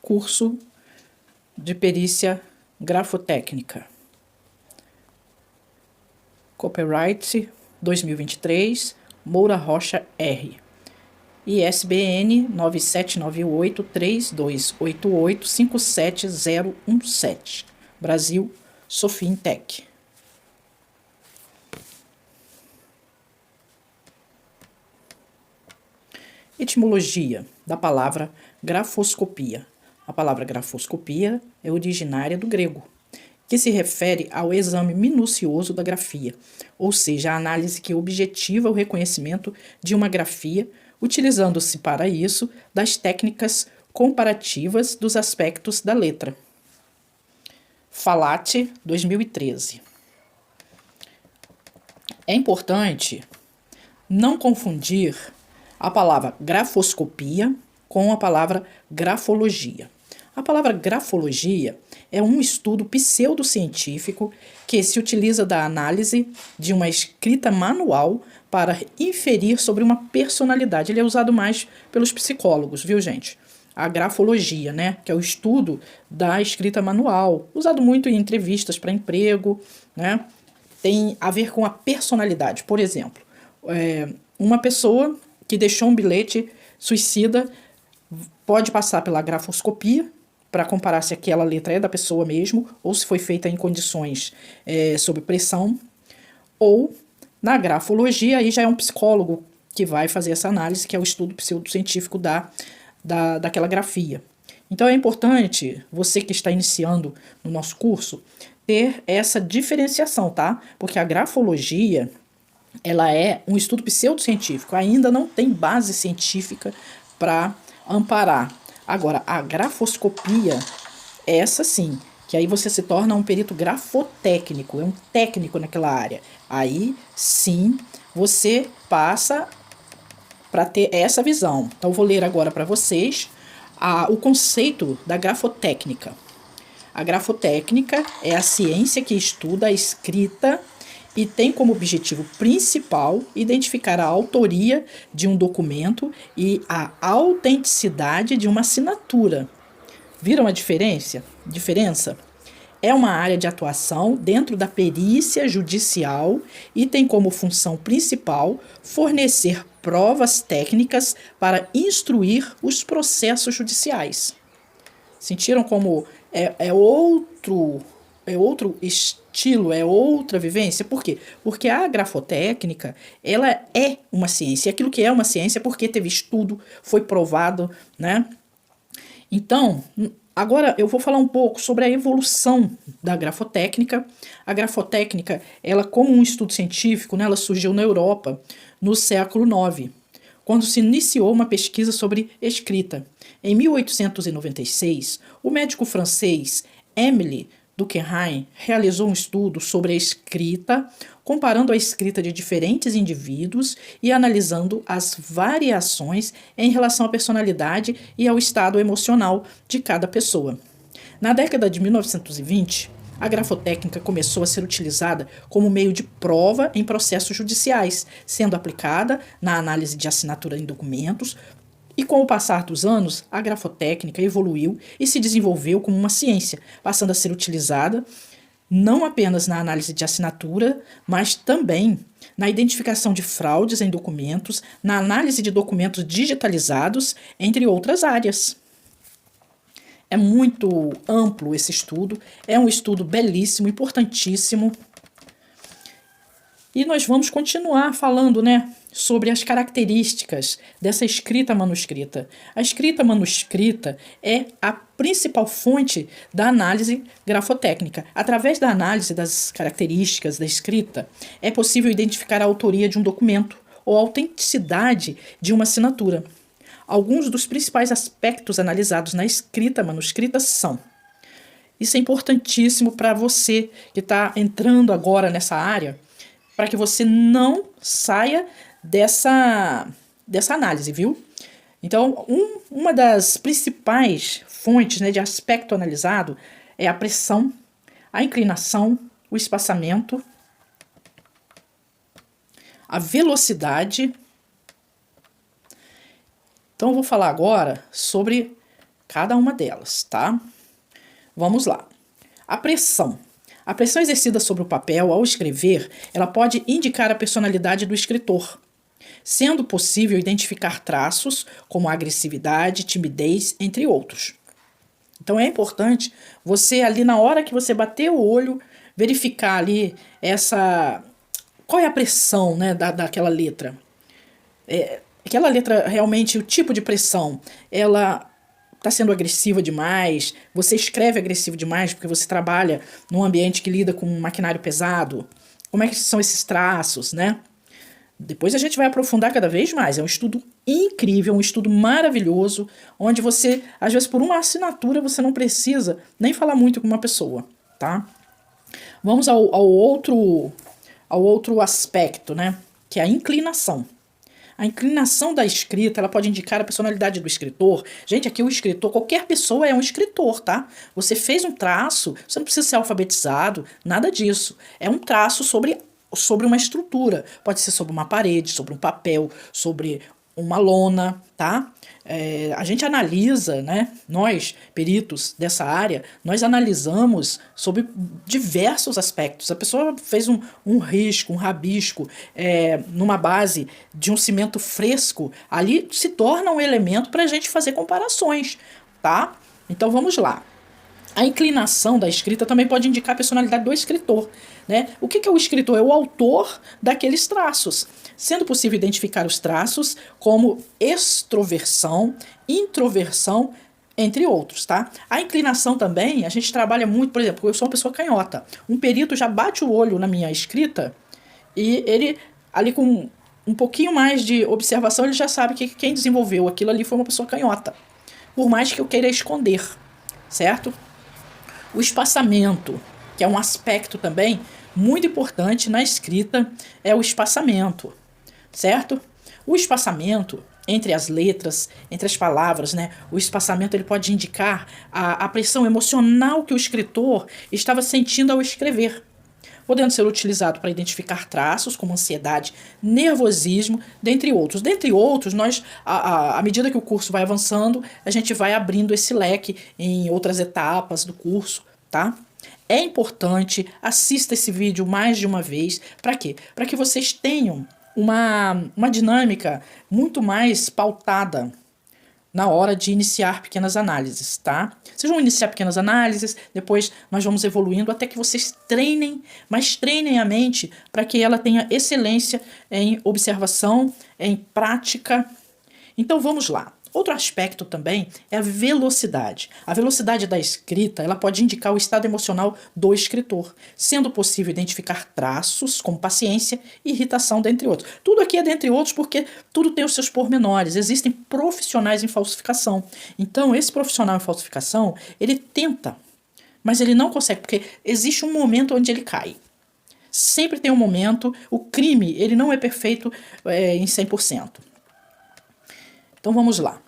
curso de perícia grafotécnica. Copyright 2023, Moura Rocha R. ISBN 9798-3288-57017. Brasil, Sofintech. Etimologia da palavra grafoscopia. A palavra grafoscopia é originária do grego, que se refere ao exame minucioso da grafia, ou seja, a análise que objetiva o reconhecimento de uma grafia, utilizando-se para isso das técnicas comparativas dos aspectos da letra. Falate, 2013. É importante não confundir a palavra grafoscopia com a palavra grafologia. A palavra grafologia é um estudo pseudocientífico que se utiliza da análise de uma escrita manual para inferir sobre uma personalidade. Ele é usado mais pelos psicólogos, viu, gente? A grafologia, né, que é o estudo da escrita manual, usado muito em entrevistas para emprego, né, tem a ver com a personalidade. Por exemplo, uma pessoa que deixou um bilhete suicida pode passar pela grafoscopia para comparar se aquela letra é da pessoa mesmo ou se foi feita em condições sob pressão, ou na grafologia aí já é um psicólogo que vai fazer essa análise, que é o estudo pseudocientífico daquela grafia. Então é importante, você que está iniciando no nosso curso, ter essa diferenciação, tá? Porque a grafologia, ela é um estudo pseudocientífico, ainda não tem base científica para amparar. Agora, a grafoscopia, essa sim, que aí você se torna um perito grafotécnico, é um técnico naquela área. Aí sim você passa para ter essa visão. Então, eu vou ler agora para vocês o conceito da grafotécnica. A grafotécnica é a ciência que estuda a escrita e tem como objetivo principal identificar a autoria de um documento e a autenticidade de uma assinatura. Viram a diferença? É uma área de atuação dentro da perícia judicial e tem como função principal fornecer provas técnicas para instruir os processos judiciais. Sentiram como é outro estilo, é outra vivência? Por quê? Porque a grafotécnica, ela é uma ciência. E aquilo que é uma ciência é porque teve estudo, foi provado, né? Então, agora eu vou falar um pouco sobre a evolução da grafotécnica. A grafotécnica, ela como um estudo científico, né, ela surgiu na Europa no século IX, quando se iniciou uma pesquisa sobre escrita. Em 1896, o médico francês Émile Durkheim realizou um estudo sobre a escrita, comparando a escrita de diferentes indivíduos e analisando as variações em relação à personalidade e ao estado emocional de cada pessoa. Na década de 1920, a grafotécnica começou a ser utilizada como meio de prova em processos judiciais, sendo aplicada na análise de assinatura em documentos. E com o passar dos anos, a grafotécnica evoluiu e se desenvolveu como uma ciência, passando a ser utilizada não apenas na análise de assinatura, mas também na identificação de fraudes em documentos, na análise de documentos digitalizados, entre outras áreas. É muito amplo esse estudo, é um estudo belíssimo, importantíssimo. E nós vamos continuar falando, né, sobre as características dessa escrita manuscrita. A escrita manuscrita é a principal fonte da análise grafotécnica. Através da análise das características da escrita, é possível identificar a autoria de um documento ou a autenticidade de uma assinatura. Alguns dos principais aspectos analisados na escrita manuscrita são: isso é importantíssimo para você que está entrando agora nessa área, para que você não saia dessa análise, viu? Então, uma das principais fontes, né, de aspecto analisado é a pressão, a inclinação, o espaçamento, a velocidade. Então, eu vou falar agora sobre cada uma delas, tá? Vamos lá. A pressão. A pressão exercida sobre o papel ao escrever, ela pode indicar a personalidade do escritor, sendo possível identificar traços como agressividade, timidez, entre outros. Então é importante você ali na hora que você bater o olho, verificar ali qual é a pressão, né, daquela letra. Aquela letra realmente, o tipo de pressão, ela está sendo agressiva demais, você escreve agressivo demais porque você trabalha num ambiente que lida com um maquinário pesado. Como é que são esses traços, né? Depois a gente vai aprofundar cada vez mais. É um estudo incrível, um estudo maravilhoso, onde você, às vezes, por uma assinatura, você não precisa nem falar muito com uma pessoa, tá? Vamos ao outro aspecto, né? Que é a inclinação. A inclinação da escrita, ela pode indicar a personalidade do escritor. Gente, aqui o escritor, qualquer pessoa é um escritor, tá? Você fez um traço, você não precisa ser alfabetizado, nada disso. É um traço sobre uma estrutura. Pode ser sobre uma parede, sobre um papel, sobre uma lona, tá? A gente analisa, né? Nós, peritos dessa área, nós analisamos sobre diversos aspectos. A pessoa fez um risco, um rabisco, numa base de um cimento fresco, ali se torna um elemento para a gente fazer comparações, tá? Então vamos lá. A inclinação da escrita também pode indicar a personalidade do escritor, né? O que é o escritor? É o autor daqueles traços, sendo possível identificar os traços como extroversão, introversão, entre outros, tá? A inclinação também, a gente trabalha muito, por exemplo, eu sou uma pessoa canhota. Um perito já bate o olho na minha escrita e ele, ali com um pouquinho mais de observação, ele já sabe que quem desenvolveu aquilo ali foi uma pessoa canhota. Por mais que eu queira esconder, certo? O espaçamento, que é um aspecto também muito importante na escrita, é o espaçamento, certo? O espaçamento entre as letras, entre as palavras, né? O espaçamento ele pode indicar a pressão emocional que o escritor estava sentindo ao escrever, podendo ser utilizado para identificar traços como ansiedade, nervosismo, dentre outros. Dentre outros, nós, à medida que o curso vai avançando, a gente vai abrindo esse leque em outras etapas do curso, tá? É importante, assista esse vídeo mais de uma vez. Para quê? Para que vocês tenham uma dinâmica muito mais pautada na hora de iniciar pequenas análises, tá? Vocês vão iniciar pequenas análises, depois nós vamos evoluindo até que vocês treinem, mas treinem a mente para que ela tenha excelência em observação, em prática. Então vamos lá. Outro aspecto também é a velocidade. A velocidade da escrita, ela pode indicar o estado emocional do escritor, sendo possível identificar traços como paciência e irritação, dentre outros. Tudo aqui é dentre outros porque tudo tem os seus pormenores. Existem profissionais em falsificação. Então, esse profissional em falsificação, ele tenta, mas ele não consegue, porque existe um momento onde ele cai. Sempre tem um momento, o crime, ele não é perfeito em 100%. Então vamos lá.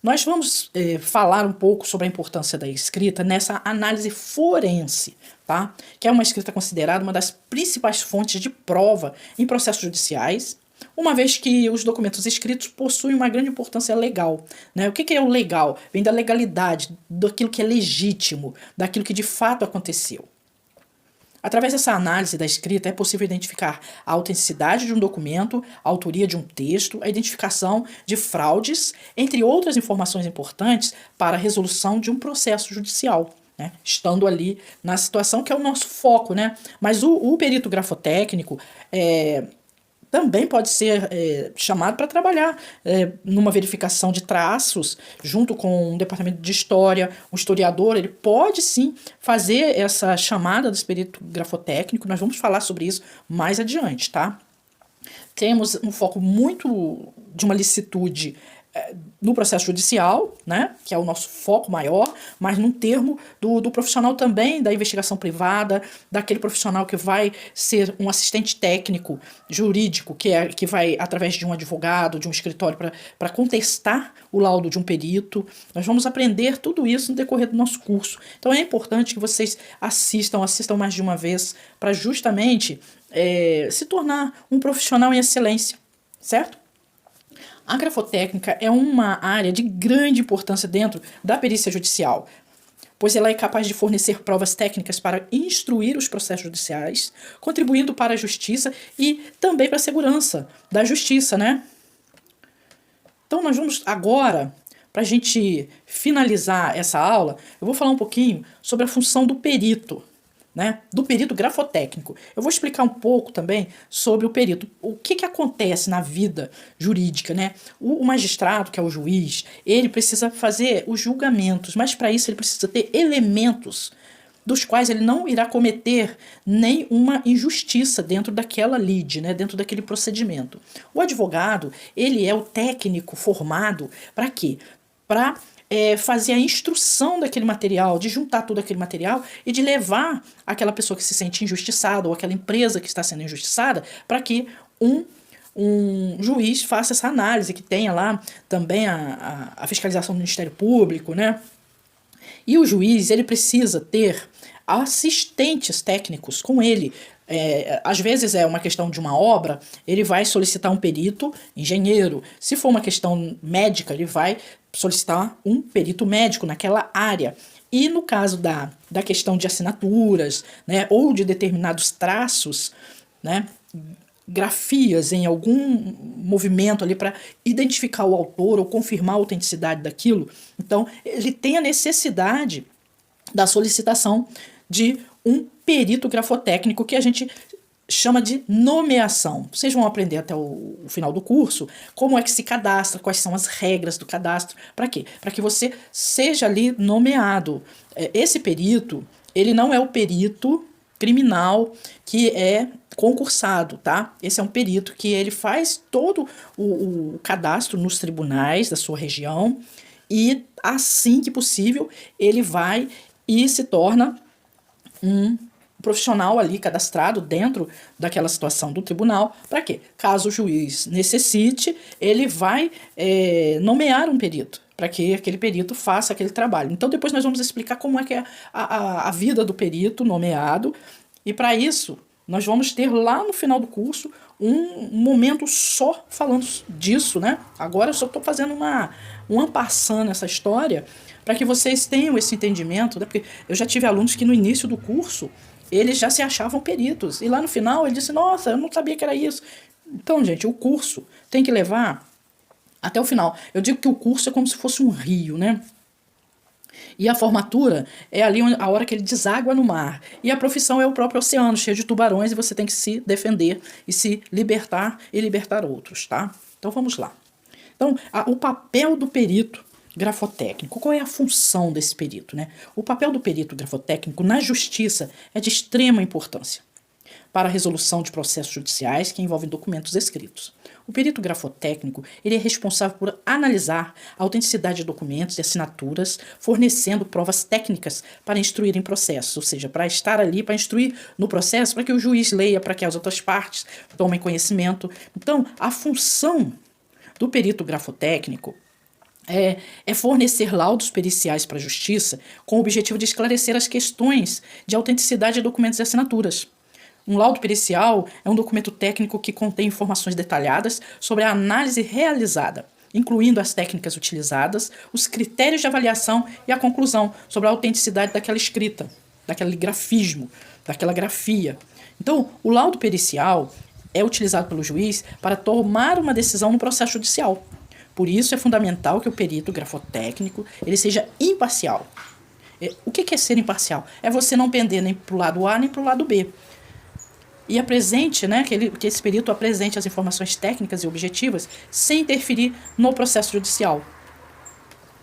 Nós vamos falar um pouco sobre a importância da escrita nessa análise forense, tá? Que é uma escrita considerada uma das principais fontes de prova em processos judiciais, uma vez que os documentos escritos possuem uma grande importância legal, né? O que é o legal? Vem da legalidade, daquilo que é legítimo, daquilo que de fato aconteceu. Através dessa análise da escrita é possível identificar a autenticidade de um documento, a autoria de um texto, a identificação de fraudes, entre outras informações importantes para a resolução de um processo judicial, né? Estando ali na situação que é o nosso foco, né? Mas o perito grafotécnico também pode ser chamado para trabalhar numa verificação de traços junto com um departamento de história. O historiador, ele pode sim fazer essa chamada desse perito grafotécnico. Nós vamos falar sobre isso mais adiante, tá? Temos um foco muito de uma licitude no processo judicial, né, que é o nosso foco maior, mas num termo do profissional também da investigação privada, daquele profissional que vai ser um assistente técnico jurídico, que vai, através de um advogado, de um escritório, para contestar o laudo de um perito. Nós vamos aprender tudo isso no decorrer do nosso curso. Então é importante que vocês assistam mais de uma vez, para justamente se tornar um profissional em excelência, certo? A grafotécnica é uma área de grande importância dentro da perícia judicial, pois ela é capaz de fornecer provas técnicas para instruir os processos judiciais, contribuindo para a justiça e também para a segurança da justiça, né? Então nós vamos agora, para a gente finalizar essa aula, eu vou falar um pouquinho sobre a função do perito, né? Do perito grafotécnico. Eu vou explicar um pouco também sobre o perito. O que acontece na vida jurídica, né? O magistrado, que é o juiz, ele precisa fazer os julgamentos, mas para isso ele precisa ter elementos dos quais ele não irá cometer nenhuma injustiça dentro daquela lide, né, dentro daquele procedimento. O advogado, ele é o técnico formado para quê? Para fazer a instrução daquele material, de juntar todo aquele material e de levar aquela pessoa que se sente injustiçada ou aquela empresa que está sendo injustiçada para que um juiz faça essa análise, que tenha lá também a fiscalização do Ministério Público, né? E o juiz, ele precisa ter assistentes técnicos com ele. Às vezes é uma questão de uma obra, ele vai solicitar um perito engenheiro. Se for uma questão médica, ele vai solicitar um perito médico naquela área. E no caso da questão de assinaturas, né, ou de determinados traços, né, grafias em algum movimento ali para identificar o autor ou confirmar a autenticidade daquilo, então ele tem a necessidade da solicitação de um perito grafotécnico, que a gente chama de nomeação. Vocês vão aprender até o final do curso como é que se cadastra, quais são as regras do cadastro. Para quê? Para que você seja ali nomeado. Esse perito, ele não é o perito criminal que é concursado, tá? Esse é um perito que ele faz todo o cadastro nos tribunais da sua região e, assim que possível, ele vai e se torna um profissional ali cadastrado dentro daquela situação do tribunal. Para quê? Caso o juiz necessite, ele vai nomear um perito para que aquele perito faça aquele trabalho. Então depois nós vamos explicar como é que é a vida do perito nomeado, e para isso nós vamos ter lá no final do curso um momento só falando disso, né? Agora eu só estou fazendo um passando essa história para que vocês tenham esse entendimento, né? Porque eu já tive alunos que no início do curso eles já se achavam peritos, e lá no final ele disse, nossa, eu não sabia que era isso. Então, gente, o curso tem que levar até o final. Eu digo que o curso é como se fosse um rio, né? E a formatura é ali a hora que ele deságua no mar. E a profissão é o próprio oceano, cheio de tubarões, e você tem que se defender e se libertar e libertar outros, tá? Então vamos lá. Então, o papel do perito grafotécnico. Qual é a função desse perito, né? O papel do perito grafotécnico na justiça é de extrema importância para a resolução de processos judiciais que envolvem documentos escritos. O perito grafotécnico, ele é responsável por analisar a autenticidade de documentos e assinaturas, fornecendo provas técnicas para instruir em processos, ou seja, para estar ali, para instruir no processo, para que o juiz leia, para que as outras partes tomem conhecimento. Então, a função do perito grafotécnico é fornecer laudos periciais para a justiça com o objetivo de esclarecer as questões de autenticidade de documentos e assinaturas. Um laudo pericial é um documento técnico que contém informações detalhadas sobre a análise realizada, incluindo as técnicas utilizadas, os critérios de avaliação e a conclusão sobre a autenticidade daquela escrita, daquele grafismo, daquela grafia. Então, o laudo pericial é utilizado pelo juiz para tomar uma decisão no processo judicial. Por isso é fundamental que o perito grafotécnico ele seja imparcial. O que é ser imparcial? É você não pender nem para o lado A nem para o lado B. E apresente, né, que esse perito apresente as informações técnicas e objetivas sem interferir no processo judicial.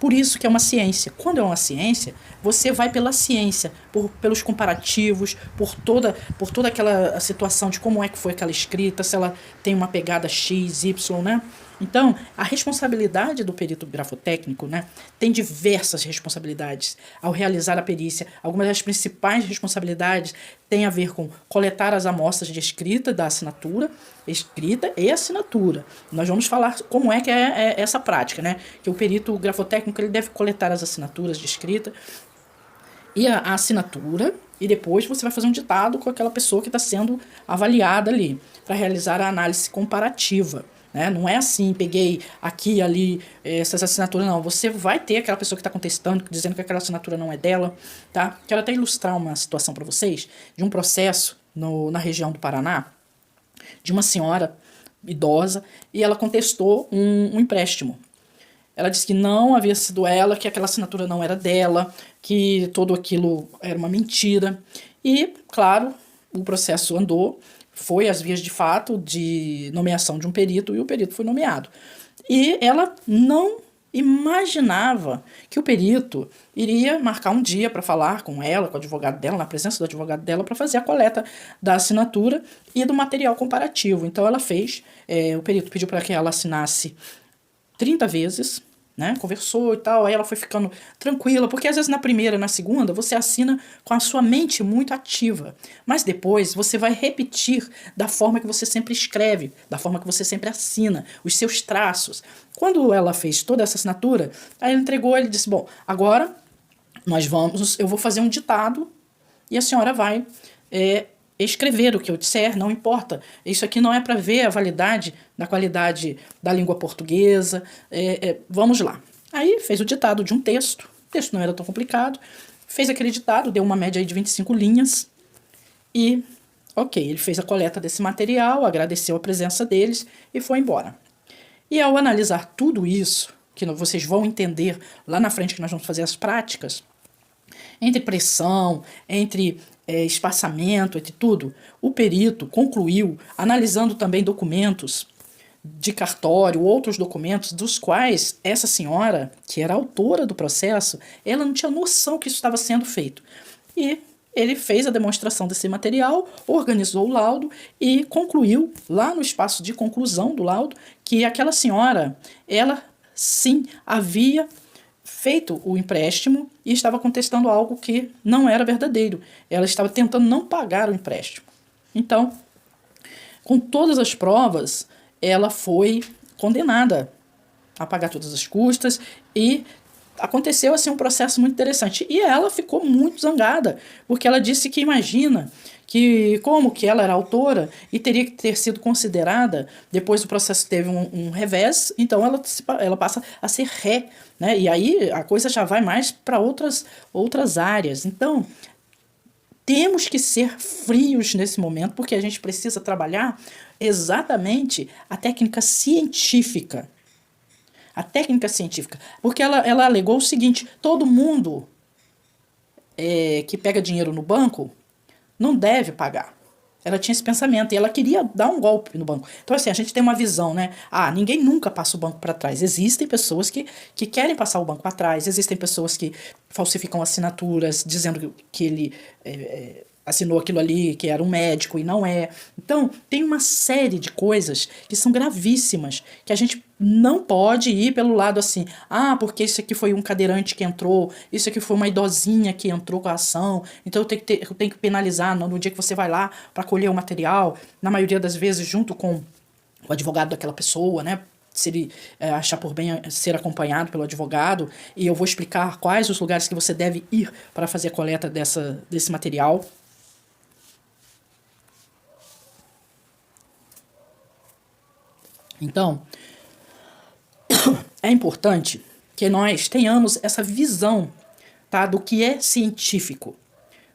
Por isso que é uma ciência. Quando é uma ciência, você vai pela ciência, pelos comparativos, por toda aquela situação de como é que foi aquela escrita, se ela tem uma pegada X, Y, né? Então, a responsabilidade do perito grafotécnico, né, tem diversas responsabilidades ao realizar a perícia. Algumas das principais responsabilidades têm a ver com coletar as amostras de escrita da assinatura, escrita e assinatura. Nós vamos falar como é que é essa prática, né? Que o perito grafotécnico ele deve coletar as assinaturas de escrita e a assinatura, e depois você vai fazer um ditado com aquela pessoa que está sendo avaliada ali, para realizar a análise comparativa. né? Não é assim, peguei aqui e ali essas assinaturas, não. Você vai ter aquela pessoa que está contestando, dizendo que aquela assinatura não é dela, tá? Quero até ilustrar uma situação para vocês de um processo na região do Paraná, de uma senhora idosa, e ela contestou um empréstimo. Ela disse que não havia sido ela, que aquela assinatura não era dela, que tudo aquilo era uma mentira. E, claro, o processo andou, foi às vias de fato de nomeação de um perito, e o perito foi nomeado. E ela não imaginava que o perito iria marcar um dia para falar com ela, com o advogado dela, na presença do advogado dela, para fazer a coleta da assinatura e do material comparativo. Então ela fez, o perito pediu para que ela assinasse 30 vezes, né? Conversou e tal, aí ela foi ficando tranquila, porque às vezes na primeira, na segunda, você assina com a sua mente muito ativa, mas depois você vai repetir da forma que você sempre escreve, da forma que você sempre assina, os seus traços. Quando ela fez toda essa assinatura, aí ela entregou, ele disse, bom, agora eu vou fazer um ditado e a senhora vai escrever o que eu disser, não importa. Isso aqui não é para ver a validade da qualidade da língua portuguesa. Vamos lá. Aí fez o ditado de um texto. O texto não era tão complicado. Fez aquele ditado, deu uma média aí de 25 linhas. E, ok, ele fez a coleta desse material, agradeceu a presença deles e foi embora. E ao analisar tudo isso, que vocês vão entender lá na frente que nós vamos fazer as práticas, entre pressão, entre espaçamento, entre tudo, o perito concluiu, analisando também documentos de cartório, outros documentos, dos quais essa senhora, que era autora do processo, ela não tinha noção que isso estava sendo feito. E ele fez a demonstração desse material, organizou o laudo e concluiu, lá no espaço de conclusão do laudo, que aquela senhora, ela sim havia feito o empréstimo e estava contestando algo que não era verdadeiro. Ela estava tentando não pagar o empréstimo. Então, com todas as provas, ela foi condenada a pagar todas as custas e aconteceu assim um processo muito interessante. E ela ficou muito zangada, porque ela disse que imagina que como que ela era autora e teria que ter sido considerada, depois o processo teve um revés, então ela passa a ser ré, né? E aí a coisa já vai mais para outras áreas. Então, temos que ser frios nesse momento, porque a gente precisa trabalhar exatamente a técnica científica. A técnica científica. Porque ela alegou o seguinte, todo mundo que pega dinheiro no banco não deve pagar. Ela tinha esse pensamento e ela queria dar um golpe no banco. Então, assim, a gente tem uma visão, né? Ninguém nunca passa o banco para trás. Existem pessoas que querem passar o banco para trás, existem pessoas que falsificam assinaturas dizendo que ele assinou aquilo ali, que era um médico e não é. Então, tem uma série de coisas que são gravíssimas, que a gente não pode ir pelo lado assim, porque isso aqui foi um cadeirante que entrou, isso aqui foi uma idosinha que entrou com a ação, então eu tenho que penalizar no dia que você vai lá para colher o material, na maioria das vezes junto com o advogado daquela pessoa, né? Se ele achar por bem ser acompanhado pelo advogado, e eu vou explicar quais os lugares que você deve ir para fazer a coleta desse material. Então, é importante que nós tenhamos essa visão, tá, do que é científico,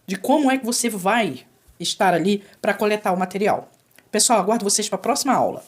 de como é que você vai estar ali para coletar o material. Pessoal, aguardo vocês para a próxima aula.